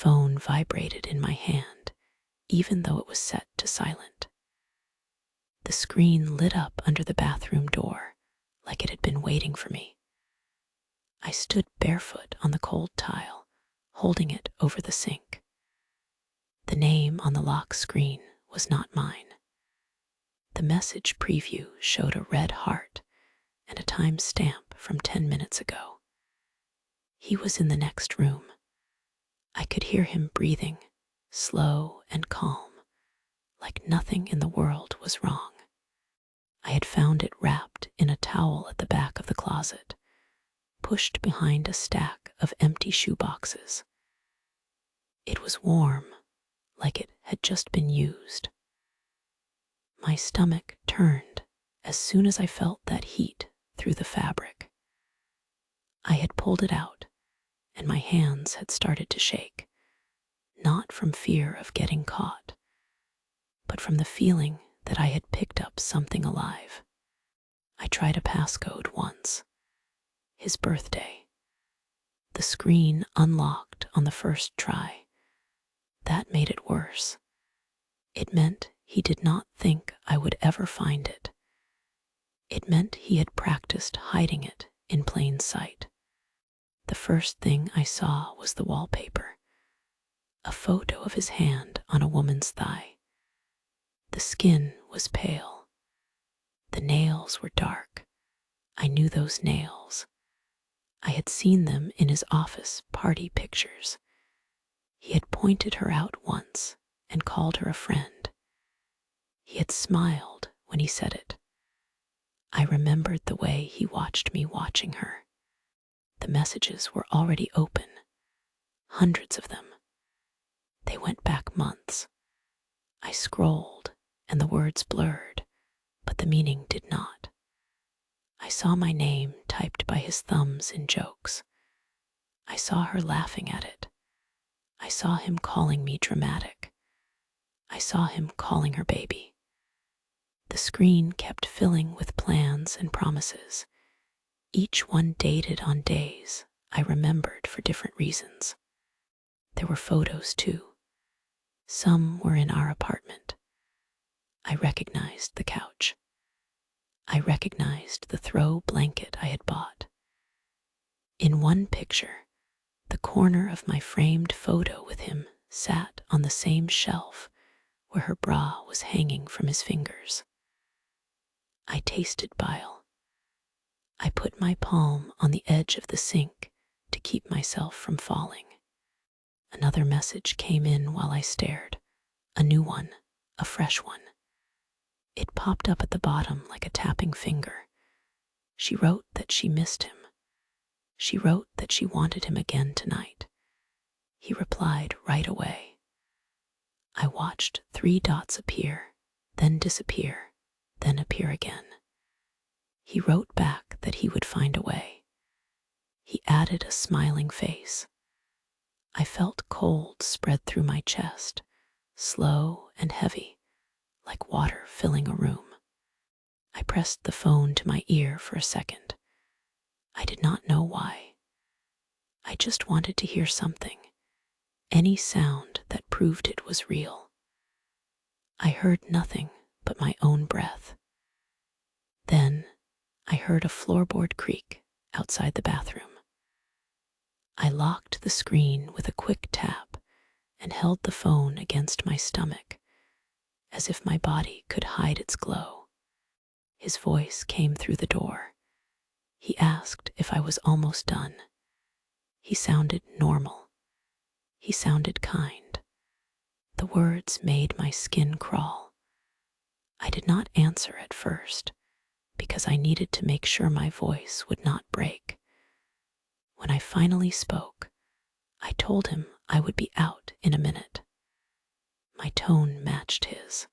phone vibrated in my hand, even though it was set to silent. The screen lit up under the bathroom door, like it had been waiting for me. I stood barefoot on the cold tile, holding it over the sink. The name on the lock screen was not mine. The message preview showed a red heart and a time stamp from 10 minutes ago. He was in the next room. I could hear him breathing, slow and calm, like nothing in the world was wrong. I had found it wrapped in a towel at the back of the closet, pushed behind a stack of empty shoeboxes. It was warm, like it had just been used. My stomach turned as soon as I felt that heat through the fabric. I had pulled it out, and my hands had started to shake, not from fear of getting caught, but from the feeling that I had picked up something alive. I tried a passcode once. His birthday. The screen unlocked on the first try. That made it worse. It meant he did not think I would ever find it. It meant he had practiced hiding it in plain sight. The first thing I saw was the wallpaper, a photo of his hand on a woman's thigh. The skin was pale. The nails were dark. I knew those nails. I had seen them in his office party pictures. He had pointed her out once and called her a friend. He had smiled when he said it. I remembered the way he watched me watching her. The messages were already open, hundreds of them. They went back months. I scrolled, and the words blurred, but the meaning did not. I saw my name typed by his thumbs in jokes. I saw her laughing at it. I saw him calling me dramatic. I saw him calling her baby. The screen kept filling with plans and promises, each one dated on days I remembered for different reasons. There were photos too. Some were in our apartment. I recognized the couch. I recognized the throw blanket I had bought. In one picture, the corner of my framed photo with him sat on the same shelf where her bra was hanging from his fingers. I tasted bile. I put my palm on the edge of the sink to keep myself from falling. Another message came in while I stared, a new one, a fresh one. It popped up at the bottom like a tapping finger. She wrote that she missed him. She wrote that she wanted him again tonight. He replied right away. I watched 3 dots appear, then disappear, then appear again. He wrote back that he would find a way. He added a smiling face. I felt cold spread through my chest, slow and heavy, like water filling a room. I pressed the phone to my ear for a second. I did not know why. I just wanted to hear something, any sound that proved it was real. I heard nothing but my own breath. Then I heard a floorboard creak outside the bathroom. I locked the screen with a quick tap and held the phone against my stomach, as if my body could hide its glow. His voice came through the door. He asked if I was almost done. He sounded normal. He sounded kind. The words made my skin crawl. I did not answer at first, because I needed to make sure my voice would not break. When I finally spoke, I told him I would be out in a minute. My tone matched his.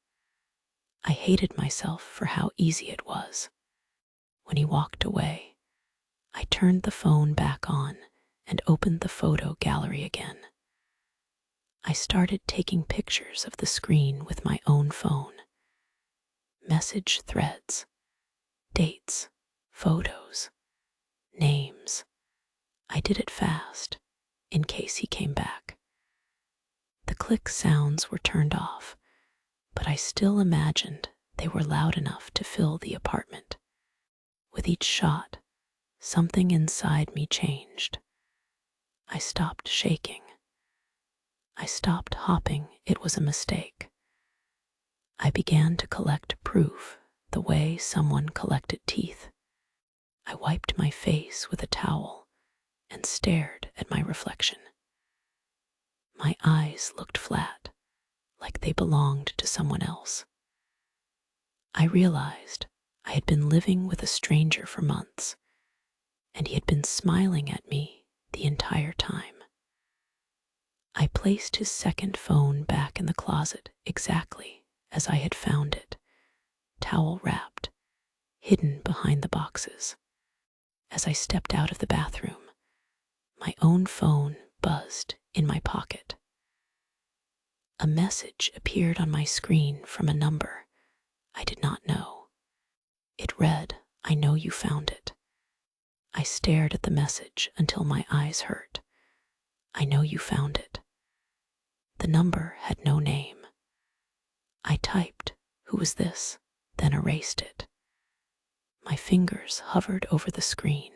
I hated myself for how easy it was. When he walked away, I turned the phone back on and opened the photo gallery again. I started taking pictures of the screen with my own phone. Message threads, dates, photos, names. I did it fast, in case he came back. click sounds were turned off, but I still imagined they were loud enough to fill the apartment. With each shot, something inside me changed. I stopped shaking. I stopped hopping. It was a mistake. I began to collect proof the way someone collected teeth. I wiped my face with a towel and stared at my reflection. My eyes looked flat, like they belonged to someone else. I realized I had been living with a stranger for months, and he had been smiling at me the entire time. I placed his second phone back in the closet exactly as I had found it, towel wrapped, hidden behind the boxes. As I stepped out of the bathroom, my own phone buzzed in my pocket. A message appeared on my screen from a number I did not know. It read, "I know you found it." I stared at the message until my eyes hurt. "I know you found it." The number had no name. I typed, "Who is this?" then erased it. My fingers hovered over the screen.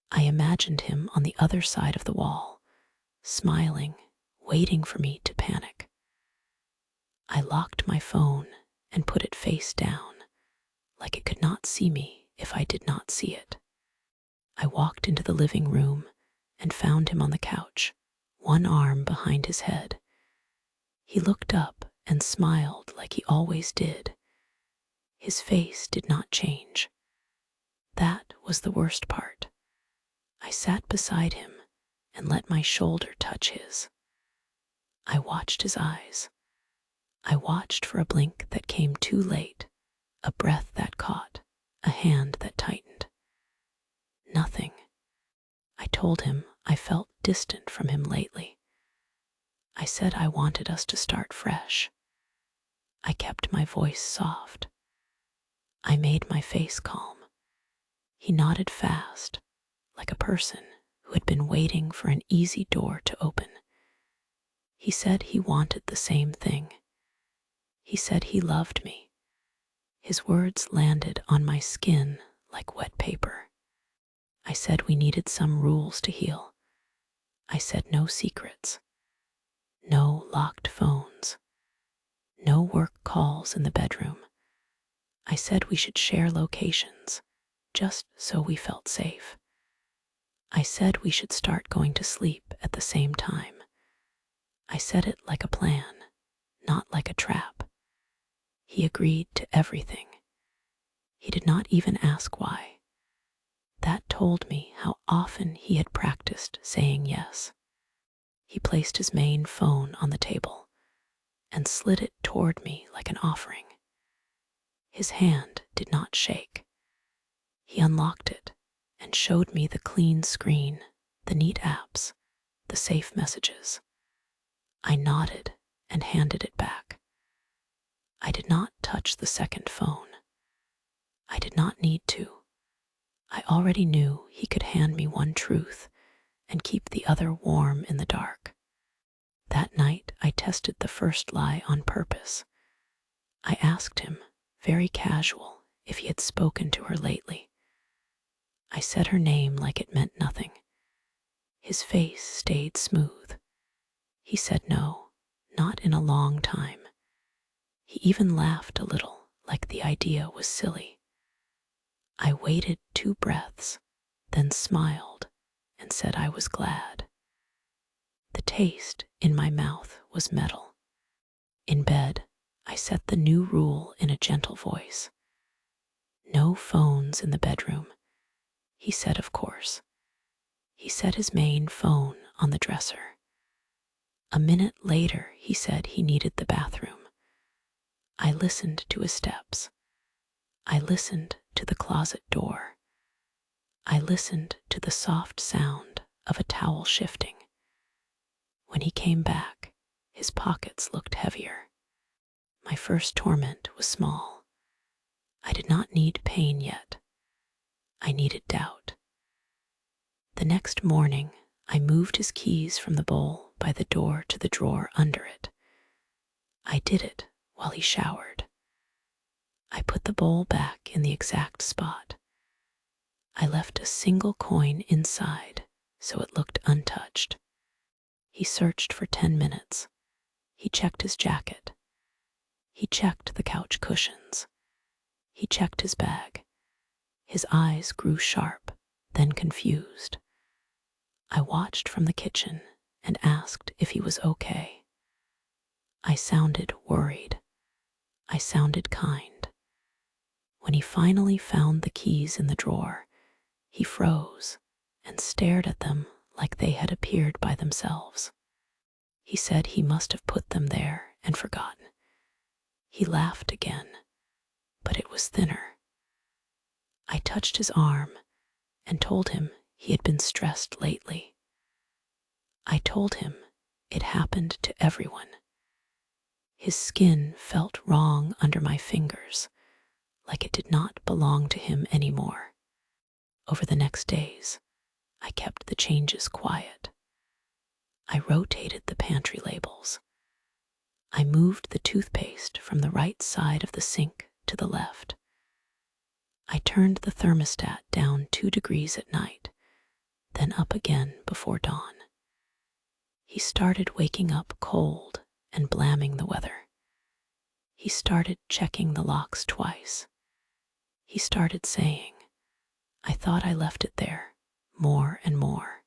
I imagined him on the other side of the wall, smiling, waiting for me to panic. I locked my phone and put it face down, like it could not see me if I did not see it. I walked into the living room and found him on the couch, one arm behind his head. He looked up and smiled like he always did. His face did not change. That was the worst part. I sat beside him and let my shoulder touch his. I watched his eyes. I watched for a blink that came too late, a breath that caught, a hand that tightened. Nothing. I told him I felt distant from him lately. I said I wanted us to start fresh. I kept my voice soft. I made my face calm. He nodded fast, like a person who had been waiting for an easy door to open. He said he wanted the same thing. He said he loved me. His words landed on my skin like wet paper. I said we needed some rules to heal. I said no secrets, no locked phones, no work calls in the bedroom. I said we should share locations, just so we felt safe. I said we should start going to sleep at the same time. I said it like a plan, not like a trap. He agreed to everything. He did not even ask why. That told me how often he had practiced saying yes. He placed his main phone on the table and slid it toward me like an offering. His hand did not shake. He unlocked it and showed me the clean screen, the neat apps, the safe messages. I nodded and handed it back. I did not touch the second phone. I did not need to. I already knew he could hand me one truth and keep the other warm in the dark. That night, I tested the first lie on purpose. I asked him, very casual, if he had spoken to her lately. I said her name like it meant nothing. His face stayed smooth. He said no, not in a long time. He even laughed a little, like the idea was silly. I waited 2 breaths, then smiled and said I was glad. The taste in my mouth was metal. In bed, I set the new rule in a gentle voice. No phones in the bedroom. He said, of course. He set his main phone on the dresser. A minute later, he said he needed the bathroom. I listened to his steps. I listened to the closet door. I listened to the soft sound of a towel shifting. When he came back, his pockets looked heavier. My first torment was small. I did not need pain yet. I needed doubt. The next morning, I moved his keys from the bowl by the door to the drawer under it. I did it while he showered. I put the bowl back in the exact spot. I left a single coin inside so it looked untouched. He searched for 10 minutes. He checked his jacket. He checked the couch cushions. He checked his bag. His eyes grew sharp, then confused. I watched from the kitchen and asked if he was okay. I sounded worried. I sounded kind. When he finally found the keys in the drawer, he froze and stared at them like they had appeared by themselves. He said he must have put them there and forgotten. He laughed again, but it was thinner. I touched his arm and told him he had been stressed lately. I told him it happened to everyone. His skin felt wrong under my fingers, like it did not belong to him anymore. Over the next days, I kept the changes quiet. I rotated the pantry labels. I moved the toothpaste from the right side of the sink to the left. I turned the thermostat down 2 degrees at night, then up again before dawn. He started waking up cold and blaming the weather. He started checking the locks twice. He started saying, "I thought I left it there," more and more.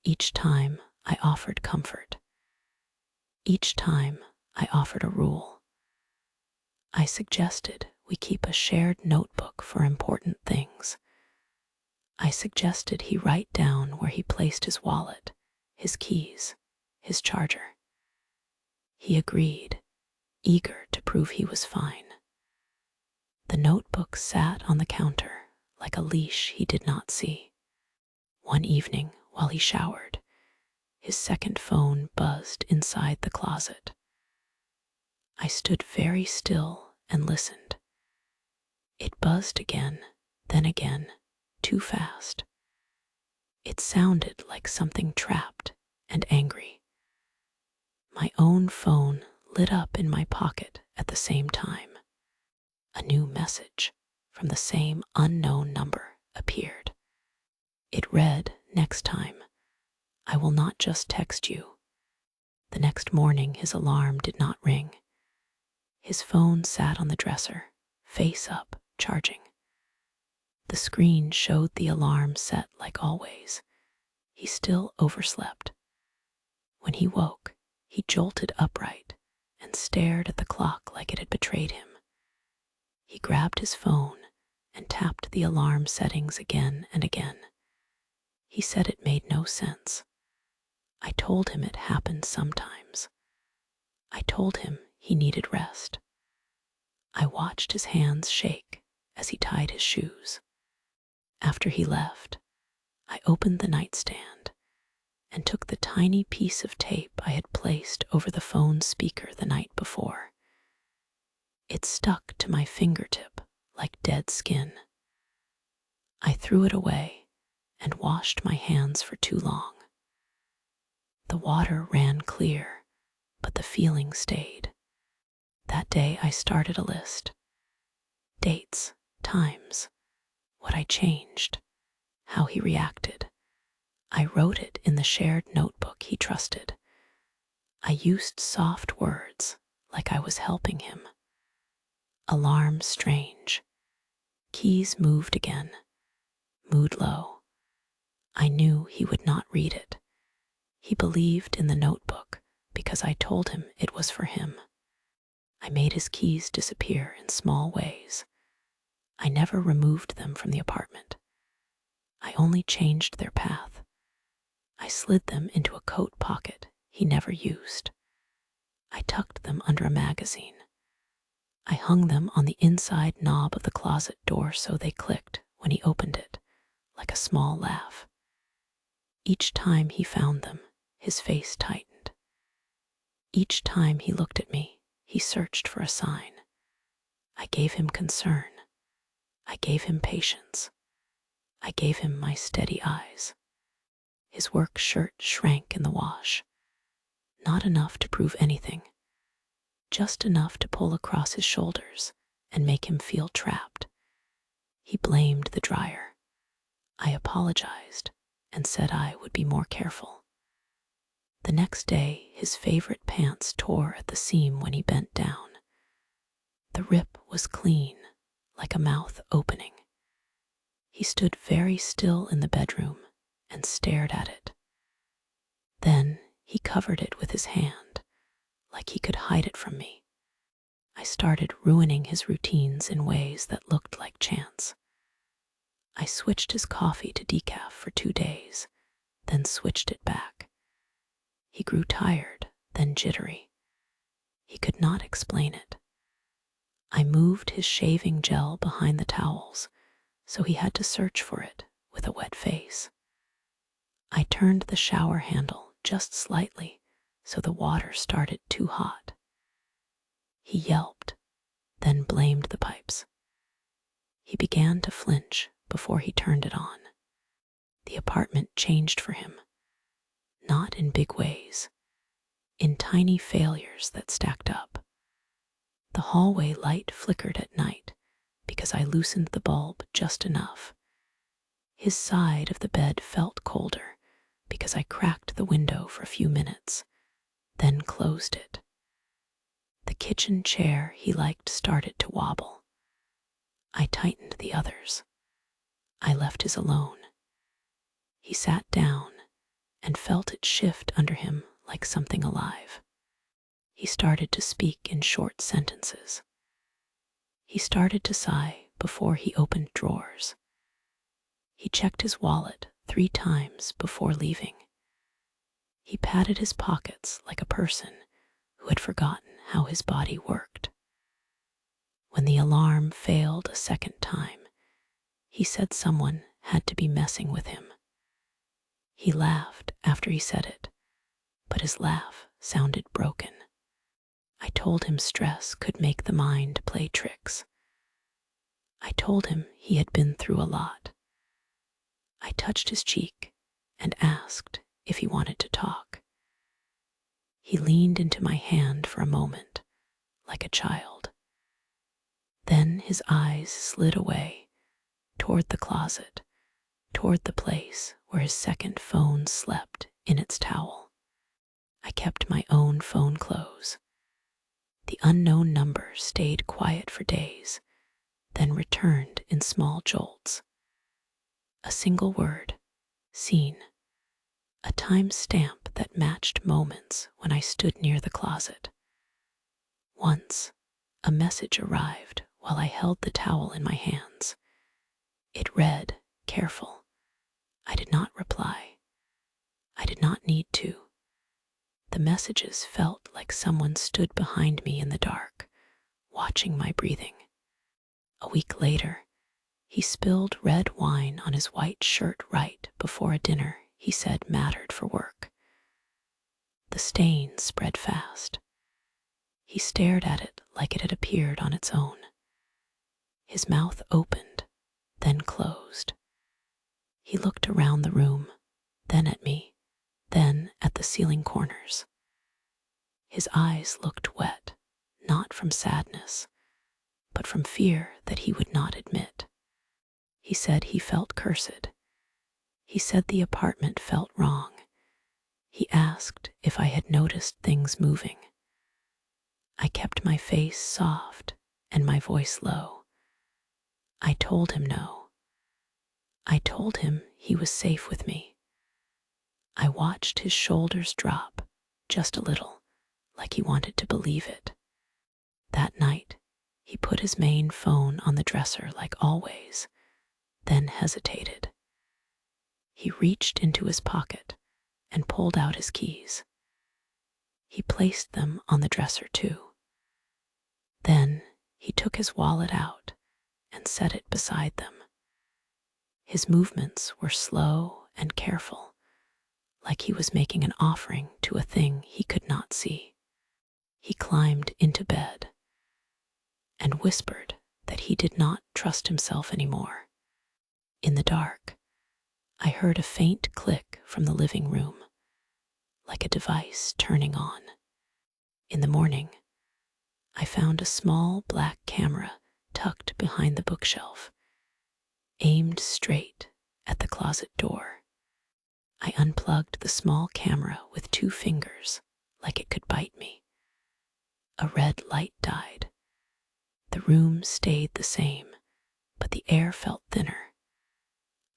Each time I offered comfort. Each time I offered a rule. I suggested we keep a shared notebook for important things. I suggested he write down where he placed his wallet, his keys, his charger. He agreed, eager to prove he was fine. The notebook sat on the counter like a leash he did not see. One evening, while he showered, his second phone buzzed inside the closet. I stood very still and listened. It buzzed again, then again, too fast. It sounded like something trapped and angry. My own phone lit up in my pocket at the same time. A new message from the same unknown number appeared. It read, "Next time, I will not just text you." The next morning, his alarm did not ring. His phone sat on the dresser, face up, charging. The screen showed the alarm set like always. He still overslept. When he woke, he jolted upright and stared at the clock like it had betrayed him. He grabbed his phone and tapped the alarm settings again and again. He said it made no sense. I told him it happened sometimes. I told him he needed rest. I watched his hands shake as he tied his shoes. After he left, I opened the nightstand and took the tiny piece of tape I had placed over the phone speaker the night before. It stuck to my fingertip like dead skin. I threw it away and washed my hands for too long. The water ran clear, but the feeling stayed. That day I started a list. Dates, times, what I changed, how he reacted. I wrote it in the shared notebook he trusted. I used soft words like I was helping him. Alarm strange. Keys moved again. Mood low. I knew he would not read it. He believed in the notebook because I told him it was for him. I made his keys disappear in small ways. I never removed them from the apartment. I only changed their path. I slid them into a coat pocket he never used. I tucked them under a magazine. I hung them on the inside knob of the closet door so they clicked when he opened it, like a small laugh. Each time he found them, his face tightened. Each time he looked at me, he searched for a sign. I gave him concern. I gave him patience. I gave him my steady eyes. His work shirt shrank in the wash. Not enough to prove anything, just enough to pull across his shoulders and make him feel trapped. He blamed the dryer. I apologized and said I would be more careful. The next day, his favorite pants tore at the seam when he bent down. The rip was clean, like a mouth opening. He stood very still in the bedroom and stared at it. Then he covered it with his hand, like he could hide it from me. I started ruining his routines in ways that looked like chance. I switched his coffee to decaf for 2 days, then switched it back. He grew tired, then jittery. He could not explain it. I moved his shaving gel behind the towels, so he had to search for it with a wet face. I turned the shower handle just slightly so the water started too hot. He yelped, then blamed the pipes. He began to flinch before he turned it on. The apartment changed for him, not in big ways, in tiny failures that stacked up. The hallway light flickered at night because I loosened the bulb just enough. His side of the bed felt colder because I cracked the window for a few minutes, then closed it. The kitchen chair he liked started to wobble. I tightened the others. I left his alone. He sat down and felt it shift under him like something alive. He started to speak in short sentences. He started to sigh before he opened drawers. He checked his wallet 3 times before leaving. He patted his pockets like a person who had forgotten how his body worked. When the alarm failed a second time, he said someone had to be messing with him. He laughed after he said it, but his laugh sounded broken. I told him stress could make the mind play tricks. I told him he had been through a lot. I touched his cheek and asked if he wanted to talk. He leaned into my hand for a moment, like a child. Then his eyes slid away, toward the closet, toward the place where his second phone slept in its towel. I kept my own phone close. The unknown number stayed quiet for days, then returned in small jolts. A single word, seen. A time stamp that matched moments when I stood near the closet. Once, a message arrived while I held the towel in my hands. It read, "Careful." I did not reply. I did not need to. The messages felt like someone stood behind me in the dark, watching my breathing. A week later, he spilled red wine on his white shirt right before a dinner he said mattered for work. The stain spread fast. He stared at it like it had appeared on its own. His mouth opened, then closed. He looked around the room, then at me, then at the ceiling corners. His eyes looked wet, not from sadness, but from fear that he would not admit. He said he felt cursed. He said the apartment felt wrong. He asked if I had noticed things moving. I kept my face soft and my voice low. I told him no. I told him he was safe with me. I watched his shoulders drop, just a little, like he wanted to believe it. That night, he put his main phone on the dresser like always, then hesitated. He reached into his pocket and pulled out his keys. He placed them on the dresser too. Then he took his wallet out and set it beside them. His movements were slow and careful, like he was making an offering to a thing he could not see. He climbed into bed and whispered that he did not trust himself anymore. In the dark, I heard a faint click from the living room, like a device turning on. In the morning, I found a small black camera tucked behind the bookshelf, aimed straight at the closet door. I unplugged the small camera with 2 fingers, like it could bite me. A red light died. The room stayed the same, but the air felt thinner.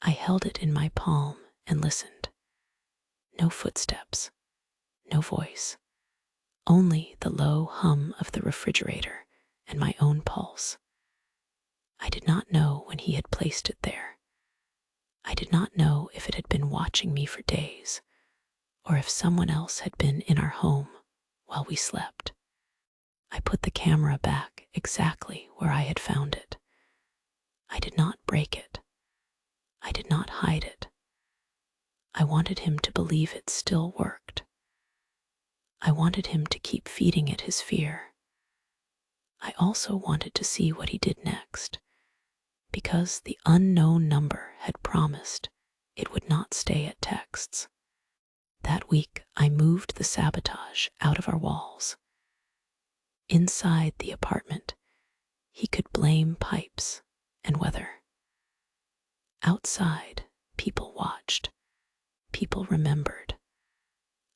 I held it in my palm and listened. No footsteps, no voice, only the low hum of the refrigerator and my own pulse. I did not know when he had placed it there. I did not know if it had been watching me for days, or if someone else had been in our home while we slept. I put the camera back exactly where I had found it. I did not break it. I did not hide it. I wanted him to believe it still worked. I wanted him to keep feeding it his fear. I also wanted to see what he did next, because the unknown number had promised it would not stay at texts. That week, I moved the sabotage out of our walls. Inside the apartment, he could blame pipes and weather. Outside, people watched. People remembered.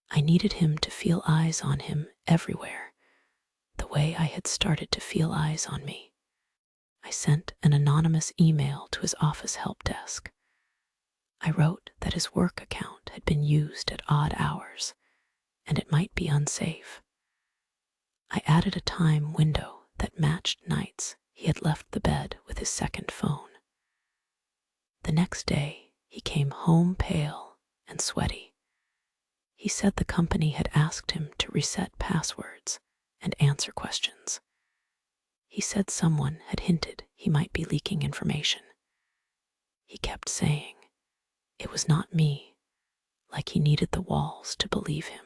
I needed him to feel eyes on him everywhere, the way I had started to feel eyes on me. I sent an anonymous email to his office help desk. I wrote that his work account had been used at odd hours, and it might be unsafe. I added a time window that matched nights he had left the bed with his second phone. The next day, he came home pale and sweaty. He said the company had asked him to reset passwords and answer questions. He said someone had hinted he might be leaking information. He kept saying, it was not me, like he needed the walls to believe him.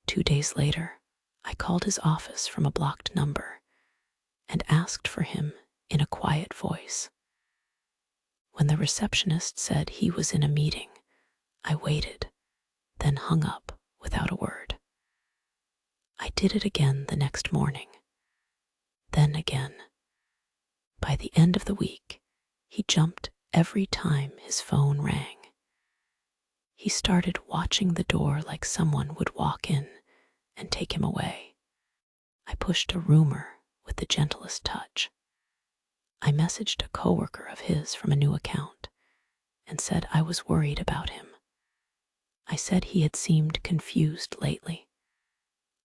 2 days later, I called his office from a blocked number and asked for him in a quiet voice. When the receptionist said he was in a meeting, I waited, then hung up without a word. I did it again the next morning, then again. By the end of the week, he jumped every time his phone rang. He started watching the door like someone would walk in and take him away. I pushed a rumor with the gentlest touch. I messaged a coworker of his from a new account and said I was worried about him. I said he had seemed confused lately.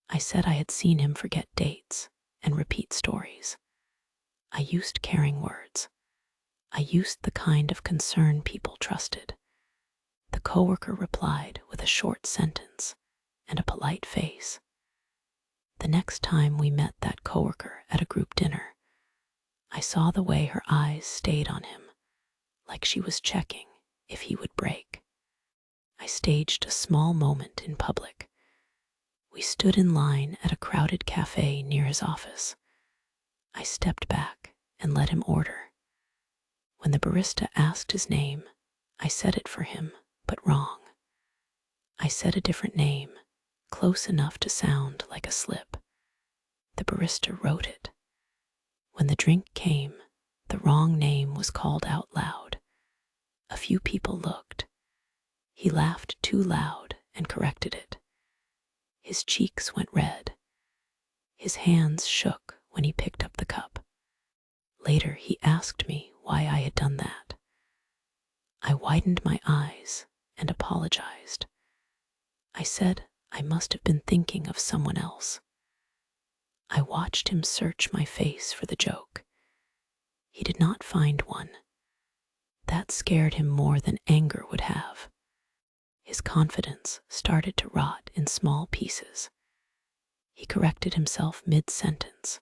I said I had seen him forget dates and repeat stories. I used caring words. I used the kind of concern people trusted. The coworker replied with a short sentence and a polite face. The next time we met that coworker at a group dinner, I saw the way her eyes stayed on him, like she was checking if he would break. I staged a small moment in public. We stood in line at a crowded cafe near his office. I stepped back and let him order. When the barista asked his name, I said it for him, but wrong. I said a different name, close enough to sound like a slip. The barista wrote it. When the drink came, the wrong name was called out loud. A few people looked. He laughed too loud and corrected it. His cheeks went red. His hands shook when he picked up the cup. Later, he asked me why I had done that. I widened my eyes and apologized. I said I must have been thinking of someone else. I watched him search my face for the joke. He did not find one. That scared him more than anger would have. His confidence started to rot in small pieces. He corrected himself mid-sentence.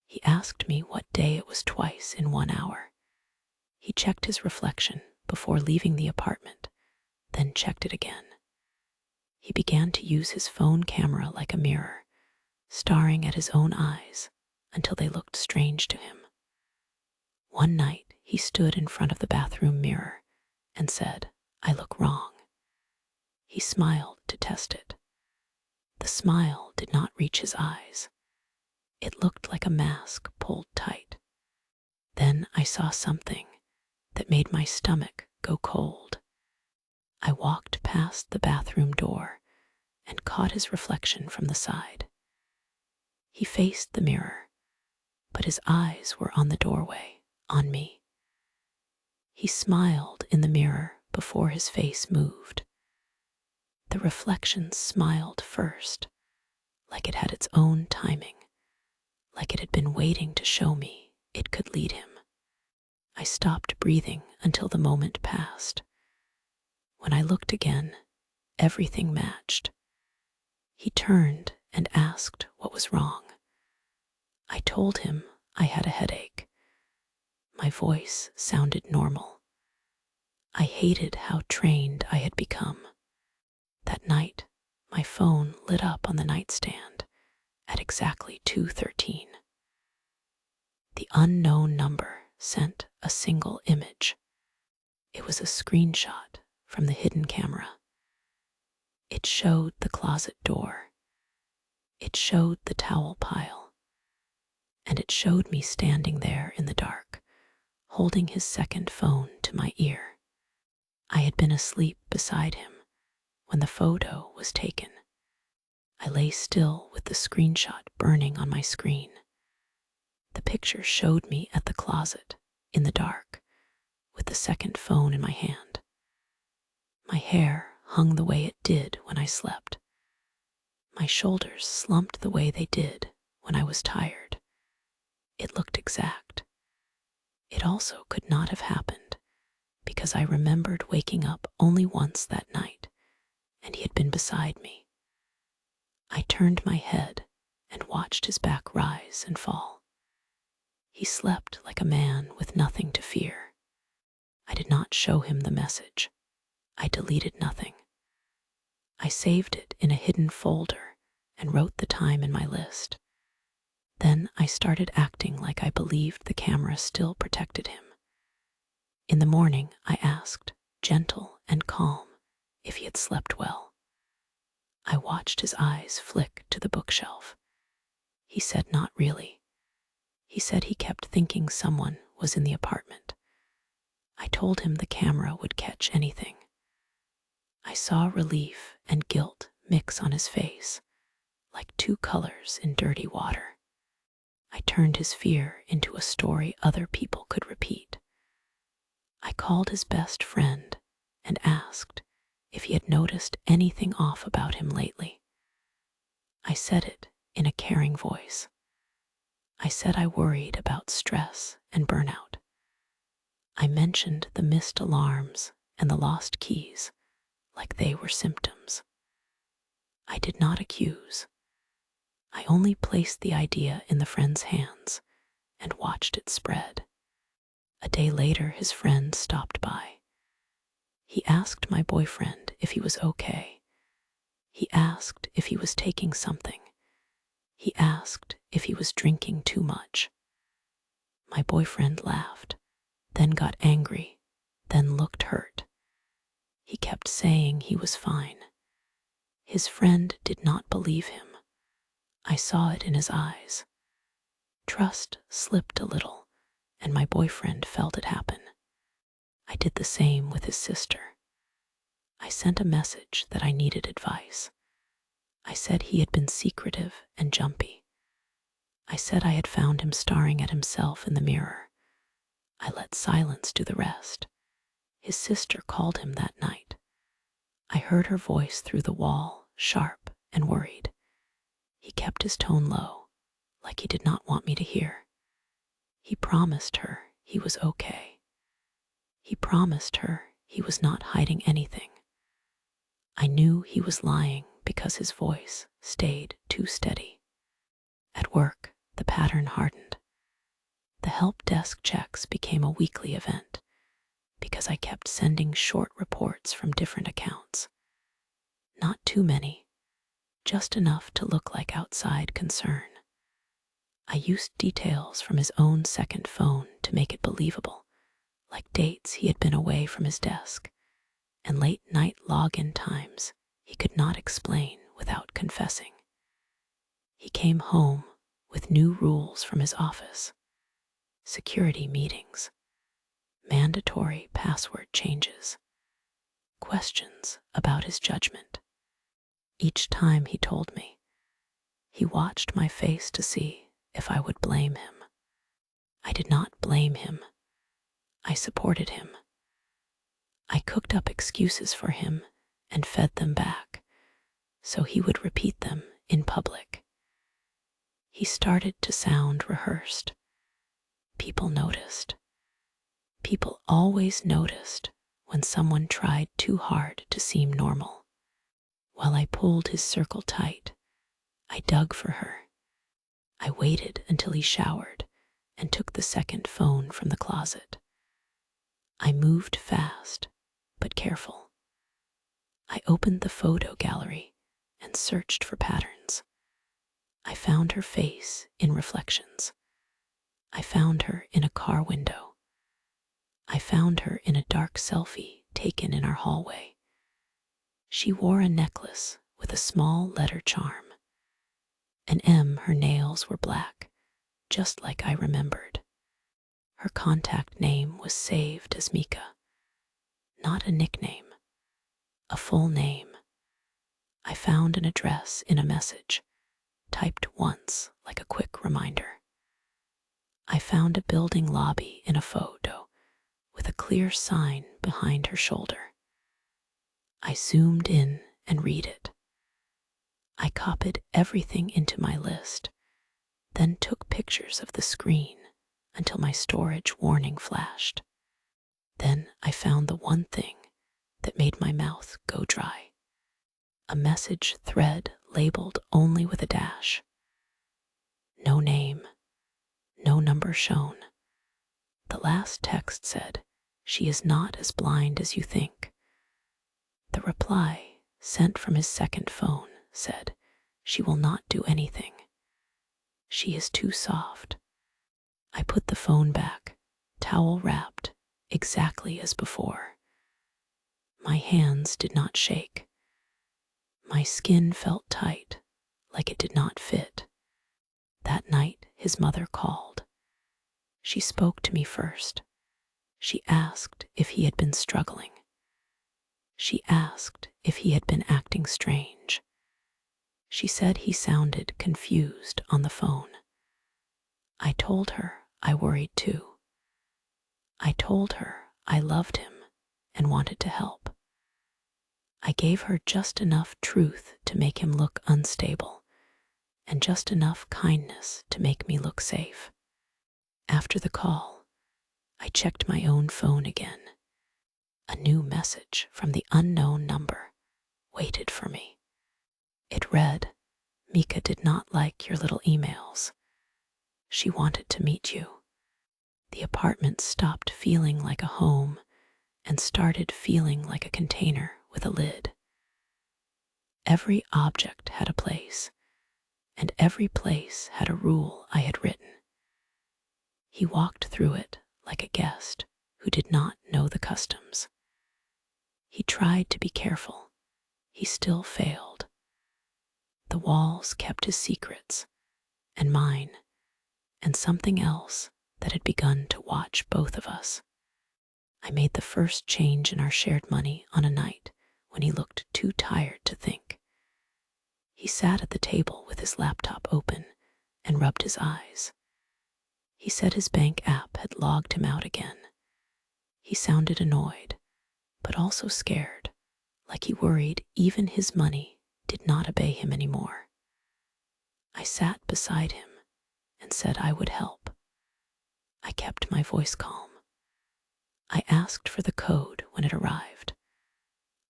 He asked me what day it was twice in 1 hour. He checked his reflection before leaving the apartment, then checked it again. He began to use his phone camera like a mirror, staring at his own eyes until they looked strange to him. One night, he stood in front of the bathroom mirror and said, "I look wrong." He smiled to test it. The smile did not reach his eyes. It looked like a mask pulled tight. Then I saw something that made my stomach go cold. I walked past the bathroom door and caught his reflection from the side. He faced the mirror, but his eyes were on the doorway, on me. He smiled in the mirror before his face moved. The reflection smiled first, like it had its own timing, like it had been waiting to show me it could lead him. I stopped breathing until the moment passed. When I looked again, everything matched. He turned and asked what was wrong. I told him I had a headache. My voice sounded normal. I hated how trained I had become. That night, my phone lit up on the nightstand at exactly 2:13. The unknown number sent a single image. It was a screenshot from the hidden camera. It showed the closet door. It showed the towel pile. And it showed me standing there in the dark, holding his second phone to my ear. I had been asleep beside him when the photo was taken. I lay still with the screenshot burning on my screen. The picture showed me at the closet, in the dark, with the second phone in my hand. My hair hung the way it did when I slept. My shoulders slumped the way they did when I was tired. It looked exact. It also could not have happened because I remembered waking up only once that night, and he had been beside me. I turned my head and watched his back rise and fall. He slept like a man with nothing to fear. I did not show him the message. I deleted nothing. I saved it in a hidden folder and wrote the time in my list. Then I started acting like I believed the camera still protected him. In the morning, I asked, gentle and calm, if he had slept well. I watched his eyes flick to the bookshelf. He said not really. He said he kept thinking someone was in the apartment. I told him the camera would catch anything. I saw relief and guilt mix on his face, like two colors in dirty water. I turned his fear into a story other people could repeat. I called his best friend and asked if he had noticed anything off about him lately. I said it in a caring voice. I said I worried about stress and burnout. I mentioned the missed alarms and the lost keys like they were symptoms. I did not accuse. I only placed the idea in the friend's hands and watched it spread. A day later, his friend stopped by. He asked my boyfriend if he was okay. He asked if he was taking something. He asked if he was drinking too much. My boyfriend laughed, then got angry, then looked hurt. He kept saying he was fine. His friend did not believe him. I saw it in his eyes. Trust slipped a little, and my boyfriend felt it happen. I did the same with his sister. I sent a message that I needed advice. I said he had been secretive and jumpy. I said I had found him staring at himself in the mirror. I let silence do the rest. His sister called him that night. I heard her voice through the wall, sharp and worried. He kept his tone low, like he did not want me to hear. He promised her he was okay. He promised her he was not hiding anything. I knew he was lying because his voice stayed too steady. At work, the pattern hardened. The help desk checks became a weekly event because I kept sending short reports from different accounts. Not too many, just enough to look like outside concern. I used details from his own second phone to make it believable, like dates he had been away from his desk and late-night login times he could not explain without confessing. He came home with new rules from his office: security meetings, mandatory password changes, questions about his judgment. Each time he told me, he watched my face to see if I would blame him. I did not blame him. I supported him. I cooked up excuses for him and fed them back, so he would repeat them in public. He started to sound rehearsed. People noticed. People always noticed when someone tried too hard to seem normal. While I pulled his circle tight, I dug for her. I waited until he showered and took the second phone from the closet. I moved fast, but careful. I opened the photo gallery and searched for patterns. I found her face in reflections. I found her in a car window. I found her in a dark selfie taken in our hallway. She wore a necklace with a small letter charm. An M, her nails were black, just like I remembered. Her contact name was saved as Mika. Not a nickname, a full name. I found an address in a message, typed once like a quick reminder. I found a building lobby in a photo with a clear sign behind her shoulder. I zoomed in and read it. I copied everything into my list, then took pictures of the screen until my storage warning flashed. Then I found the one thing that made my mouth go dry. A message thread labeled only with a dash. No name, no number shown. The last text said, "She is not as blind as you think." The reply, sent from his second phone, said, "She will not do anything. She is too soft." I put the phone back, towel wrapped, exactly as before. My hands did not shake. My skin felt tight, like it did not fit. That night, his mother called. She spoke to me first. She asked if he had been struggling. She asked if he had been acting strange. She said he sounded confused on the phone. I told her I worried too. I told her I loved him and wanted to help. I gave her just enough truth to make him look unstable, and just enough kindness to make me look safe. After the call, I checked my own phone again. A new message from the unknown number waited for me. It read, "Mika did not like your little emails. She wanted to meet you." The apartment stopped feeling like a home and started feeling like a container with a lid. Every object had a place, and every place had a rule I had written. He walked through it like a guest who did not know the customs. He tried to be careful. He still failed. The walls kept his secrets, and mine, and something else that had begun to watch both of us. I made the first change in our shared money on a night when he looked too tired to think. He sat at the table with his laptop open and rubbed his eyes. He said his bank app had logged him out again. He sounded annoyed, but also scared, like he worried even his money did not obey him anymore. I sat beside him and said I would help. I kept my voice calm. I asked for the code when it arrived.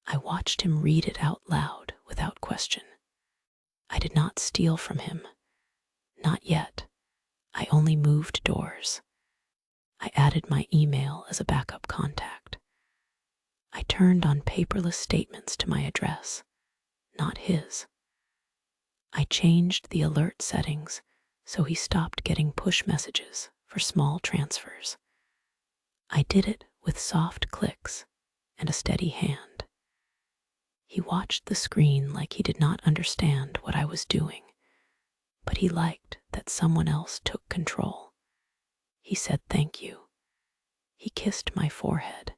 I watched him read it out loud without question. I did not steal from him. Not yet. I only moved doors. I added my email as a backup contact. I turned on paperless statements to my address, not his. I changed the alert settings so he stopped getting push messages for small transfers. I did it with soft clicks and a steady hand. He watched the screen like he did not understand what I was doing, but he liked that someone else took control. He said thank you. He kissed my forehead.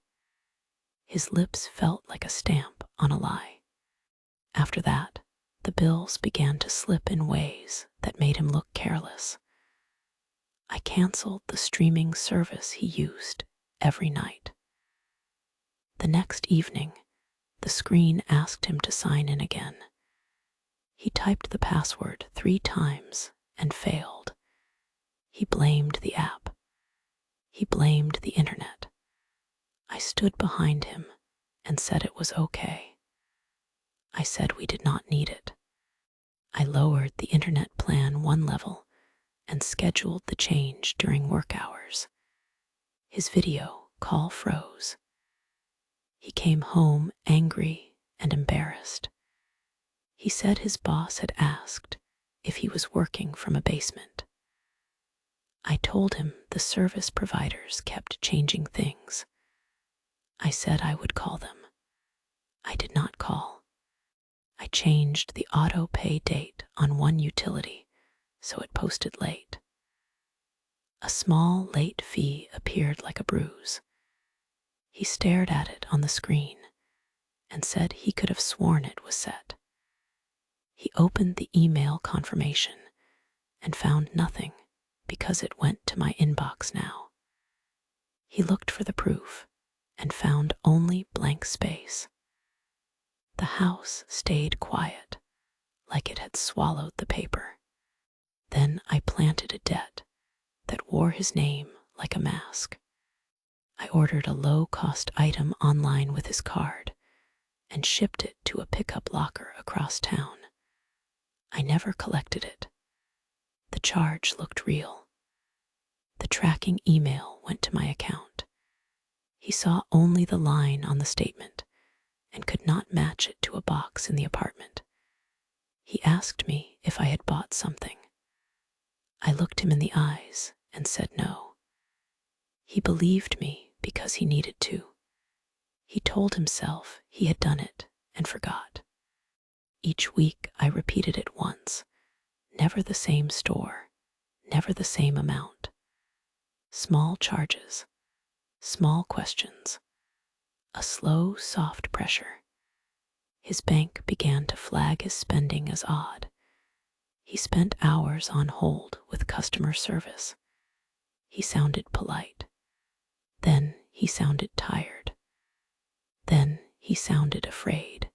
His lips felt like a stamp on a lie. After that, the bills began to slip in ways that made him look careless. I canceled the streaming service he used every night. The next evening, the screen asked him to sign in again. He typed the password 3 times and failed. He blamed the app. He blamed the internet. I stood behind him and said it was okay. I said we did not need it. I lowered the internet plan 1 level and scheduled the change during work hours. His video call froze. He came home angry and embarrassed. He said his boss had asked if he was working from a basement. I told him the service providers kept changing things. I said I would call them. I did not call. I changed the auto pay date on one utility so it posted late. A small late fee appeared like a bruise. He stared at it on the screen and said he could have sworn it was set. He opened the email confirmation and found nothing because it went to my inbox now. He looked for the proof and found only blank space. The house stayed quiet, like it had swallowed the paper. Then I planted a debt that wore his name like a mask. I ordered a low-cost item online with his card and shipped it to a pickup locker across town. I never collected it. The charge looked real. The tracking email went to my account. He saw only the line on the statement and could not match it to a box in the apartment. He asked me if I had bought something. I looked him in the eyes and said no. He believed me because he needed to. He told himself he had done it and forgot. Each week I repeated it once. Never the same store, never the same amount. Small charges, small questions, a slow, soft pressure. His bank began to flag his spending as odd. He spent hours on hold with customer service. He sounded polite. Then he sounded tired. Then he sounded afraid.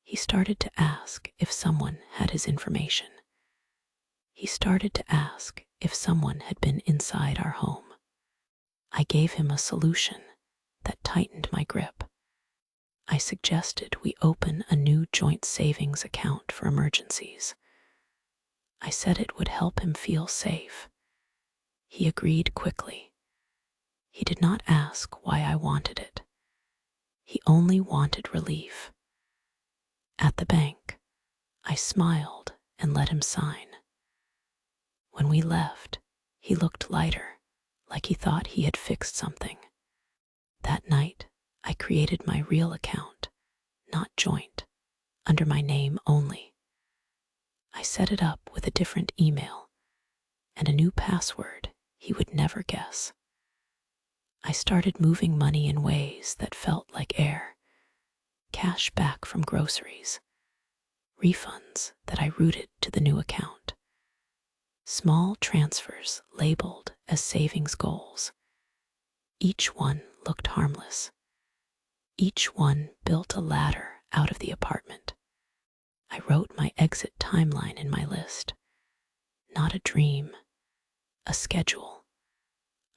He started to ask if someone had his information. He started to ask if someone had been inside our home. I gave him a solution that tightened my grip. I suggested we open a new joint savings account for emergencies. I said it would help him feel safe. He agreed quickly. He did not ask why I wanted it. He only wanted relief. At the bank, I smiled and let him sign. When we left, he looked lighter, like he thought he had fixed something. That night, I created my real account, not joint, under my name only. I set it up with a different email and a new password he would never guess. I started moving money in ways that felt like air. Cash back from groceries, refunds that I routed to the new account, small transfers labeled as savings goals. Each one looked harmless. Each one built a ladder out of the apartment. I wrote my exit timeline in my list. Not a dream, a schedule.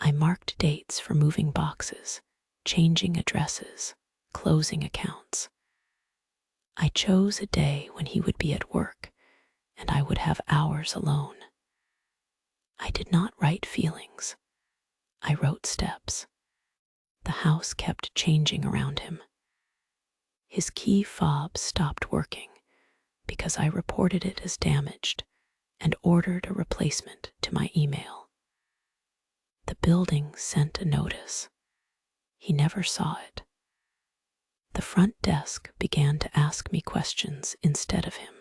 I marked dates for moving boxes, changing addresses, closing accounts. I chose a day when he would be at work and I would have hours alone. I did not write feelings. I wrote steps. The house kept changing around him. His key fob stopped working because I reported it as damaged and ordered a replacement to my email. The building sent a notice. He never saw it. The front desk began to ask me questions instead of him.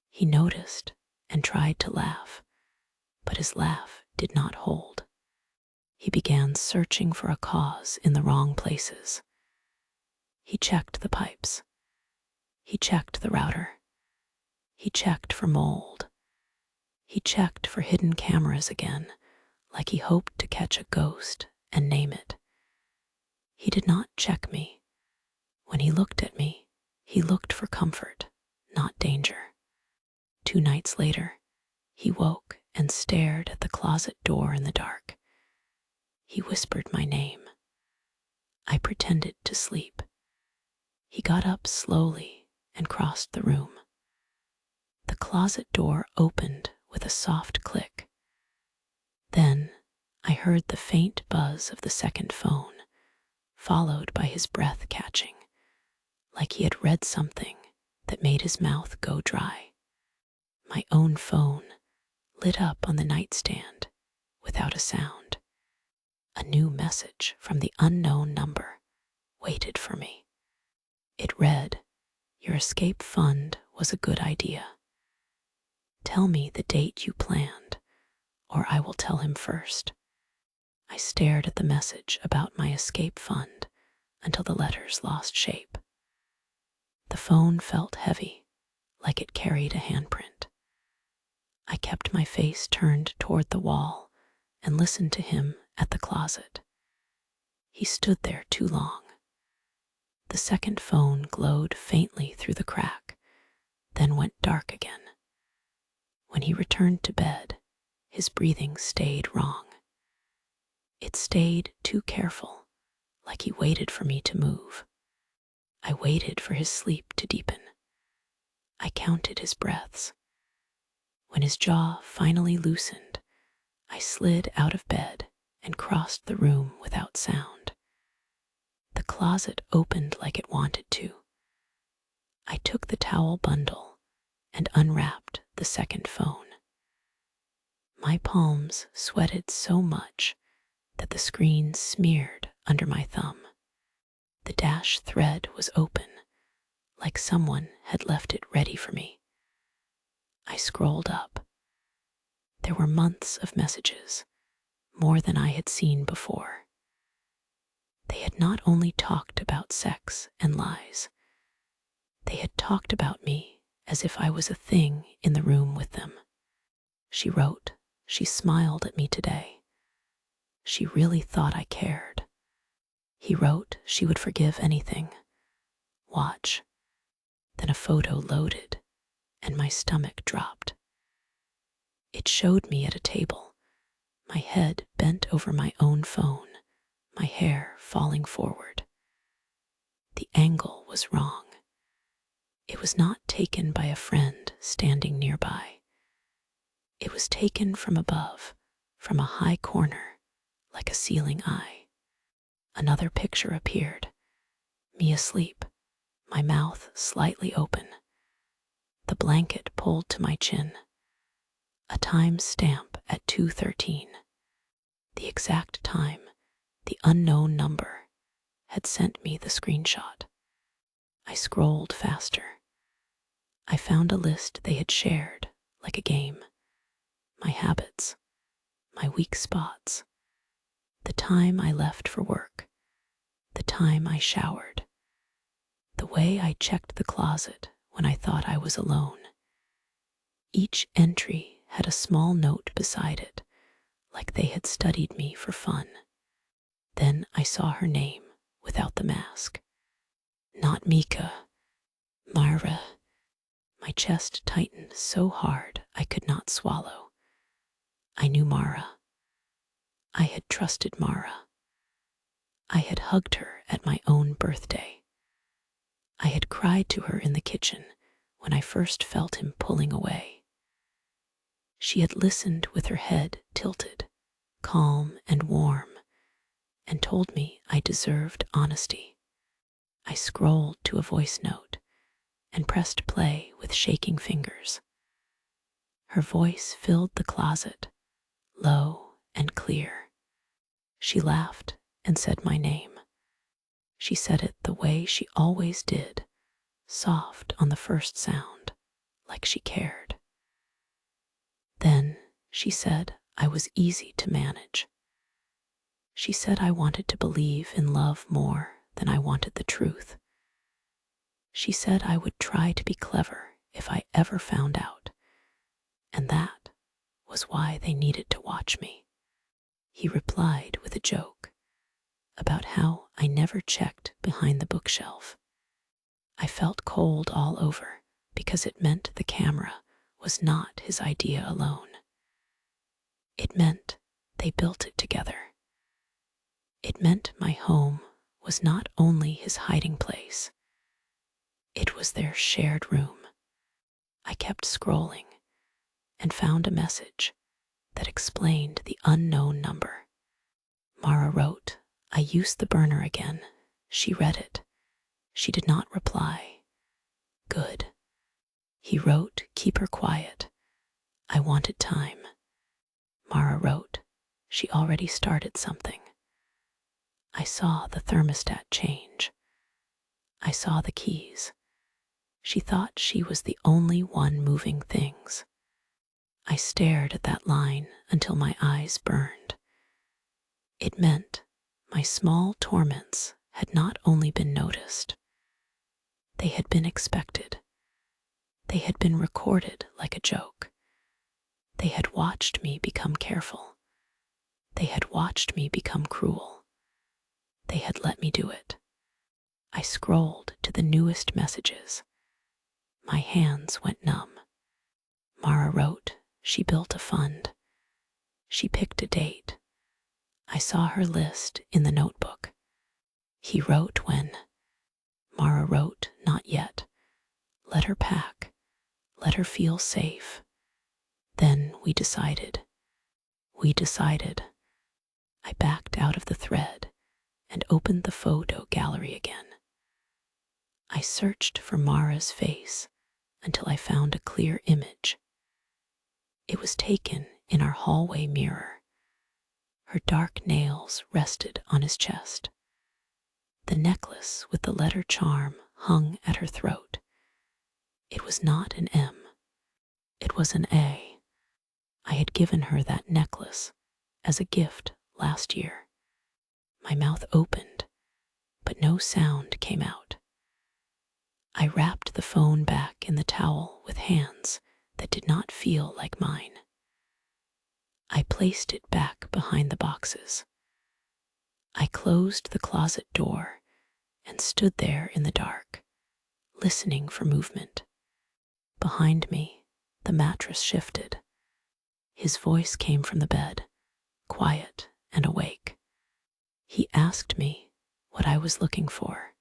He noticed and tried to laugh, but his laugh did not hold. He began searching for a cause in the wrong places. He checked the pipes. He checked the router. He checked for mold. He checked for hidden cameras again, like he hoped to catch a ghost and name it. He did not check me. When he looked at me, he looked for comfort, not danger. 2 nights later, he woke and stared at the closet door in the dark. He whispered my name. I pretended to sleep. He got up slowly and crossed the room. The closet door opened with a soft click. Then I heard the faint buzz of the second phone, followed by his breath catching, like he had read something that made his mouth go dry. My own phone lit up on the nightstand without a sound. A new message from the unknown number waited for me. It read, "Your escape fund was a good idea. Tell me the date you planned, or I will tell him first." I stared at the message about my escape fund until the letters lost shape. The phone felt heavy, like it carried a handprint. I kept my face turned toward the wall and listened to him at the closet. He stood there too long. The second phone glowed faintly through the crack, then went dark again. When he returned to bed, his breathing stayed wrong. It stayed too careful, like he waited for me to move. I waited for his sleep to deepen. I counted his breaths. When his jaw finally loosened, I slid out of bed and crossed the room without sound. The closet opened like it wanted to. I took the towel bundle and unwrapped the second phone. My palms sweated so much that the screen smeared under my thumb. The dash thread was open, like someone had left it ready for me. I scrolled up. There were months of messages, more than I had seen before. They had not only talked about sex and lies, they had talked about me as if I was a thing in the room with them. She wrote, "She smiled at me today. She really thought I cared." He wrote she would forgive anything. Watch. Then a photo loaded, and my stomach dropped. It showed me at a table, my head bent over my own phone, my hair falling forward. The angle was wrong. It was not taken by a friend standing nearby. It was taken from above, from a high corner, like a ceiling eye. Another picture appeared, me asleep, my mouth slightly open, the blanket pulled to my chin, a time stamp at 2:13. The exact time the unknown number had sent me the screenshot. I scrolled faster. I found a list they had shared, like a game. My habits, my weak spots, the time I left for work, the time I showered, the way I checked the closet when I thought I was alone. Each entry had a small note beside it, like they had studied me for fun. Then I saw her name without the mask. Not Mika, Myra. My chest tightened so hard I could not swallow. I knew Mara. I had trusted Mara. I had hugged her at my own birthday. I had cried to her in the kitchen when I first felt him pulling away. She had listened with her head tilted, calm and warm, and told me I deserved honesty. I scrolled to a voice note and pressed play with shaking fingers. Her voice filled the closet, low and clear. She laughed and said my name. She said it the way she always did, soft on the first sound, like she cared. Then she said I was easy to manage. She said I wanted to believe in love more than I wanted the truth. She said I would try to be clever if I ever found out, and that was why they needed to watch me. He replied with a joke about how I never checked behind the bookshelf. I felt cold all over because it meant the camera was not his idea alone. It meant they built it together. It meant my home was not only his hiding place, it was their shared room. I kept scrolling and found a message that explained the unknown number. Mara wrote, "I used the burner again." She read it. She did not reply. Good. He wrote, "Keep her quiet. I wanted time." Mara wrote, "She already started something." I saw the thermostat change. I saw the keys. She thought she was the only one moving things. I stared at that line until my eyes burned. It meant my small torments had not only been noticed, they had been expected. They had been recorded like a joke. They had watched me become careful. They had watched me become cruel. They had let me do it. I scrolled to the newest messages. My hands went numb. Mara wrote, she built a fund. She picked a date. I saw her list in the notebook. He wrote when. Mara wrote, not yet. Let her pack. Let her feel safe. Then we decided. We decided. I backed out of the thread and opened the photo gallery again. I searched for Mara's face until I found a clear image. It was taken in our hallway mirror. Her dark nails rested on his chest. The necklace with the letter charm hung at her throat. It was not an M. It was an A. I had given her that necklace as a gift last year. My mouth opened, but no sound came out. I wrapped the phone back in the towel with hands that did not feel like mine. I placed it back behind the boxes. I closed the closet door and stood there in the dark, listening for movement. Behind me, the mattress shifted. His voice came from the bed, quiet and awake. He asked me what I was looking for.